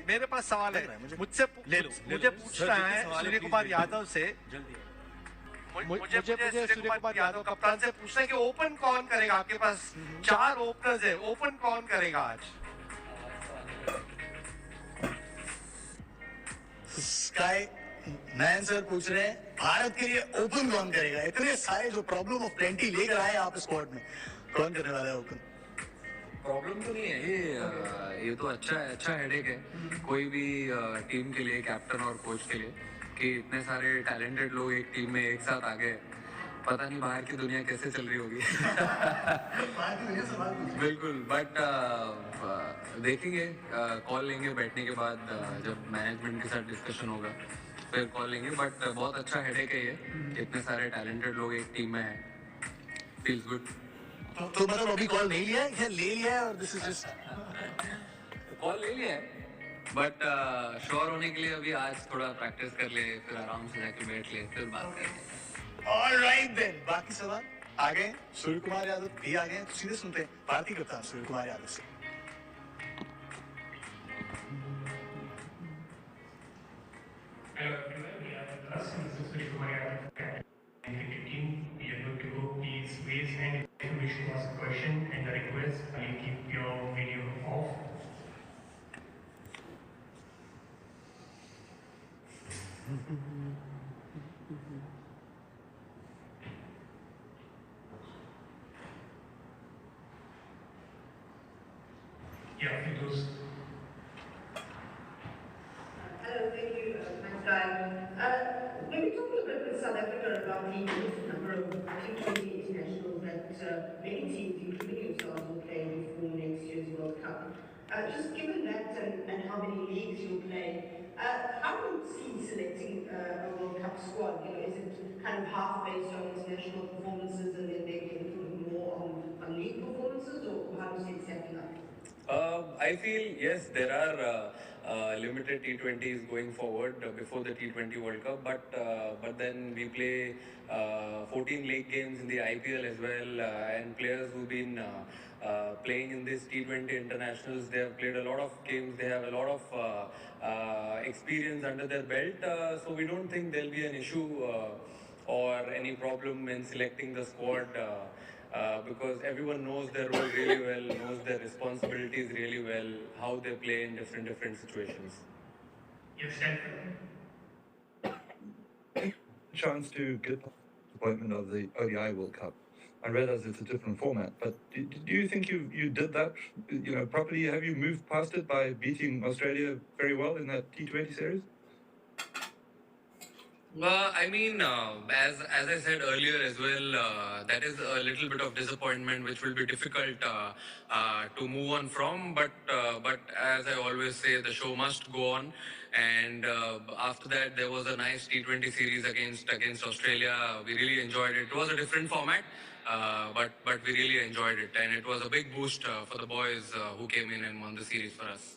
मेरे पास सवाल है, मुझे पूछना है सूर्यकुमार यादव से। मुझे सूर्यकुमार यादव कप्तान से पूछना है कि ओपन कौन करेगा? आपके पास 4 ओपनर्स है, ओपन कौन करेगा आज? स्काई नयन सर पूछ रहे हैं भारत के लिए ओपन कौन करेगा? इतने सारे जो प्रॉब्लम ऑफ प्लेंटी लेकर आए आप स्क्वाड में, कौन करने वाला है ओपन? प्रॉब्लम तो नहीं है ये तो अच्छा हेडेक है कोई भी टीम के लिए, कैप्टन और कोच के लिए, कि इतने सारे टैलेंटेड लोग एक टीम में एक साथ आ गए। पता नहीं बाहर की दुनिया कैसे चल रही होगी। बिल्कुल, बट देखेंगे, कॉल लेंगे बैठने के बाद, जब मैनेजमेंट के साथ डिस्कशन होगा फिर कॉल लेंगे। बट बहुत अच्छा हेडेक है ये, इतने सारे टैलेंटेड लोग एक टीम में हैं, फील्स गुड। तो मतलब अभी कॉल नहीं लिया है, ले लिया है और दिस इज जस्ट कॉल ले लिया है, बट श्योर होने के लिए अभी आज थोड़ा प्रैक्टिस कर ले, फिर आराम से जाके बैठ ले, फिर बात करेंगे। ऑलराइट देन, बाकी सवाल आ गए? सूर्यकुमार यादव भी आ गए, तो सीधे सुनते हैं भारतीय कप्तान सूर्यकुमार यादव से। Hello everyone, we are with us. This is Suryakumar Yadav, captain cricket team. We are going to go please raise hand if you wish to ask a question, and the request please keep your video off. Yeah, Firdous. Hello, thank you, Pascal. When we talk a little bit with South Africa about the number of T20 internationals that many teams, including yourselves, will play before next year's World Cup, just given that and how many leagues you'll play, how do you see selecting a World Cup squad? You know, is it kind of half based on international performances and then maybe a little bit more on league performances, or how do you see it stacking up? I feel yes, there are limited T20s going forward before the T20 World Cup, but then we play 14 league games in the IPL as well, and players who've been playing in this T20 internationals, they have played a lot of games, they have a lot of experience under their belt, so we don't think there'll be an issue or any problem in selecting the squad. Because everyone knows their role really well, knows their responsibilities really well, how they play in different situations. Yes, Stanford. Chance to get the appointment of the ODI World Cup. I realize it's a different format, but do you think you did that, properly? Have you moved past it by beating Australia very well in that T20 series? I mean, as I said earlier as well, that is a little bit of disappointment, which will be difficult to move on from. But as I always say, the show must go on. And after that, there was a nice T20 series against Australia. We really enjoyed it. It was a different format, but we really enjoyed it, and it was a big boost for the boys who came in and won the series for us.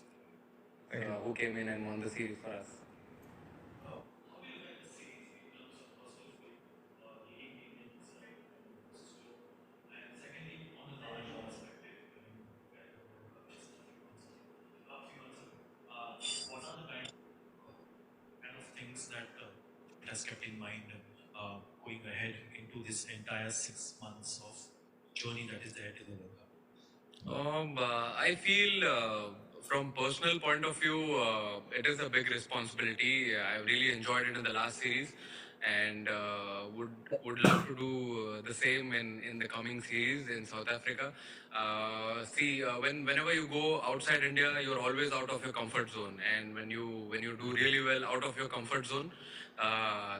Who came in and won the series for us. That it has kept in mind going ahead into this entire 6 months of journey that is there to the World Cup? I feel from personal point of view, it is a big responsibility. I really enjoyed it in the last series, and would love to do the same in the coming series in South Africa. Whenever you go outside India, you're always out of your comfort zone, and when you do really well out of your comfort zone,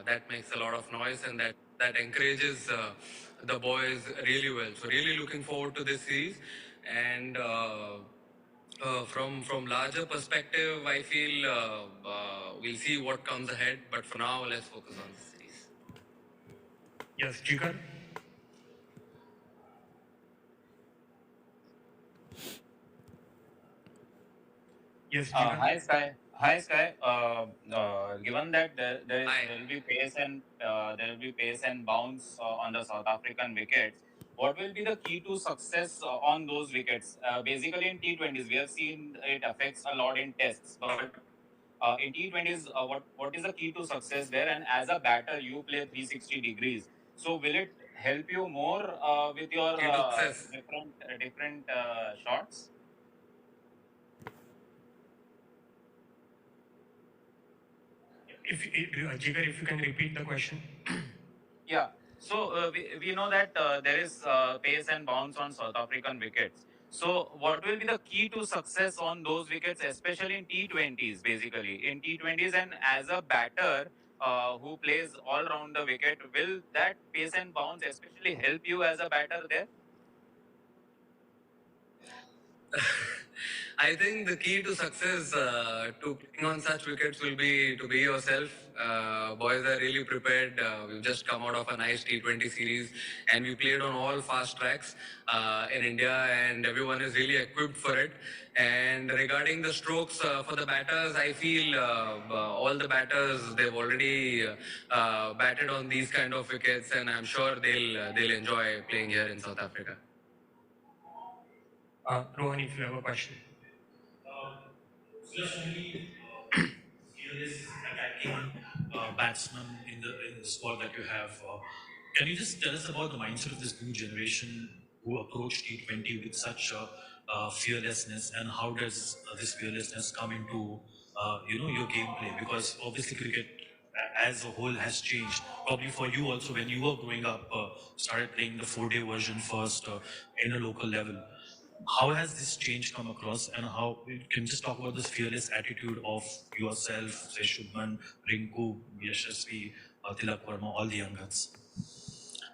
that makes a lot of noise, and that encourages the boys really well. So really looking forward to this series, and from larger perspective, I feel we'll see what comes ahead. But for now, let's focus on this series. Yes, Jigar. Yes, Jigar. Hi Sky. Hi Sky. Given that there will be pace and bounce on the South African wickets, what will be the key to success on those wickets? Basically, in T20s, we have seen it affects a lot in tests, but in T20s, what is the key to success there? And as a batter, you play 360 degrees. So will it help you more with your different shots? Jigar, if you can repeat the question. Yeah. So we know that there is pace and bounce on South African wickets. So what will be the key to success on those wickets, especially in T20s, basically in T20s, and as a batter who plays all round the wicket, will that pace and bounce especially help you as a batter there? I think the key to success to playing on such wickets will be to be yourself. Boys are really prepared. We've just come out of a nice T20 series and we played on all fast tracks in India, and everyone is really equipped for it. And regarding the strokes for the batters, I feel all the batters, they've already batted on these kind of wickets, and I'm sure they'll enjoy playing here in South Africa. Rohan, if you have a question. Just only fearless attacking batsman in the squad that you have. Can you just tell us about the mindset of this new generation who approach T20 with such fearlessness, and how does this fearlessness come into your gameplay? Because obviously cricket as a whole has changed. Probably for you also, when you were growing up, started playing the 4-day version first in a local level. How has this change come across, and how you can just talk about this fearless attitude of yourself, say Shubman, Rinku, Yashasvi, Tilak Verma, all the young guns?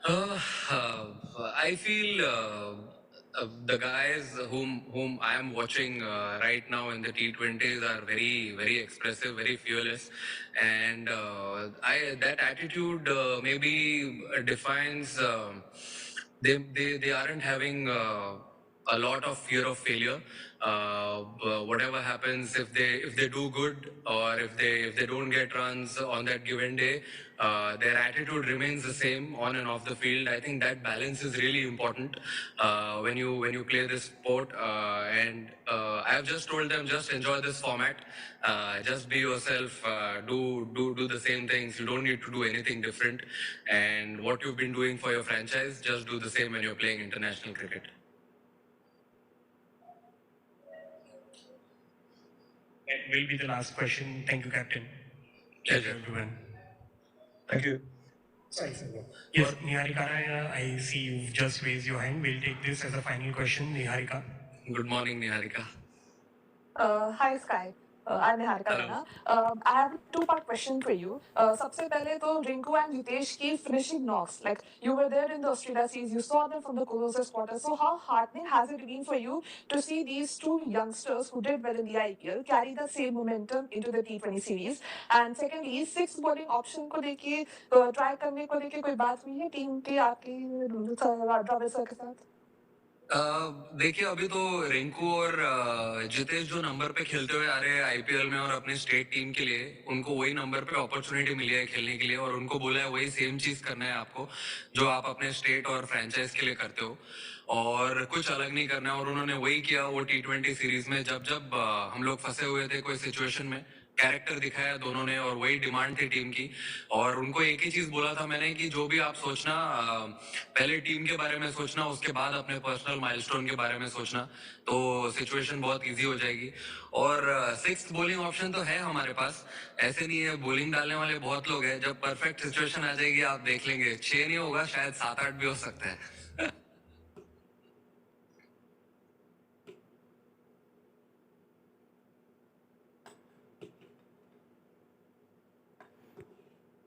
I feel the guys whom I am watching right now in the T20s are very, very expressive, very fearless, and that attitude maybe defines. They aren't having a lot of fear of failure. Whatever happens, if they do good or if they don't get runs on that given day, their attitude remains the same on and off the field. I think that balance is really important when you play this sport. And I've just told them, just enjoy this format. Just be yourself. Do the same things. You don't need to do anything different. And what you've been doing for your franchise, just do the same when you're playing international cricket. That will be the last question. Thank you, Captain. Thank you, everyone. Thank you. Sorry, sir. Yes, Niharika, I see you've just raised your hand. We'll take this as a final question. Niharika. Good morning, Niharika. Hi Sky. I'm Niharika. I have a two-part question for you. सबसे पहले तो Rinku and Jitesh की finishing knocks. Like you were there in the Australia series, you saw them from the closest quarter. So how heartening has it been for you to see these two youngsters who did well in the IPL carry the same momentum into the T20 series? And secondly, sixth bowling option को लेके try करने को लेके कोई बात हुई है team के आपके ड्राविड सर के साथ? देखिए, अभी तो रिंकू और जितेश जो नंबर पे खेलते हुए आ रहे हैं आईपीएल में और अपने स्टेट टीम के लिए, उनको वही नंबर पे अपॉर्चुनिटी मिली है खेलने के लिए, और उनको बोला है वही सेम चीज करना है आपको जो आप अपने स्टेट और फ्रेंचाइज के लिए करते हो, और कुछ अलग नहीं करना है। और उन्होंने वही किया वो T20 सीरीज में। जब हम लोग फंसे हुए थे कोई सिचुएशन में, कैरेक्टर दिखाया दोनों ने, और वही डिमांड थी टीम की। और उनको एक ही चीज बोला था मैंने कि जो भी आप सोचना, पहले टीम के बारे में सोचना, उसके बाद अपने पर्सनल माइलस्टोन के बारे में सोचना, तो सिचुएशन बहुत इजी हो जाएगी। और सिक्स्थ बॉलिंग ऑप्शन तो है हमारे पास, ऐसे नहीं है, बॉलिंग डालने वाले बहुत लोग हैं। जब परफेक्ट सिचुएशन आ जाएगी आप देख लेंगे, 6 नहीं होगा, शायद 7-8 भी हो सकता है।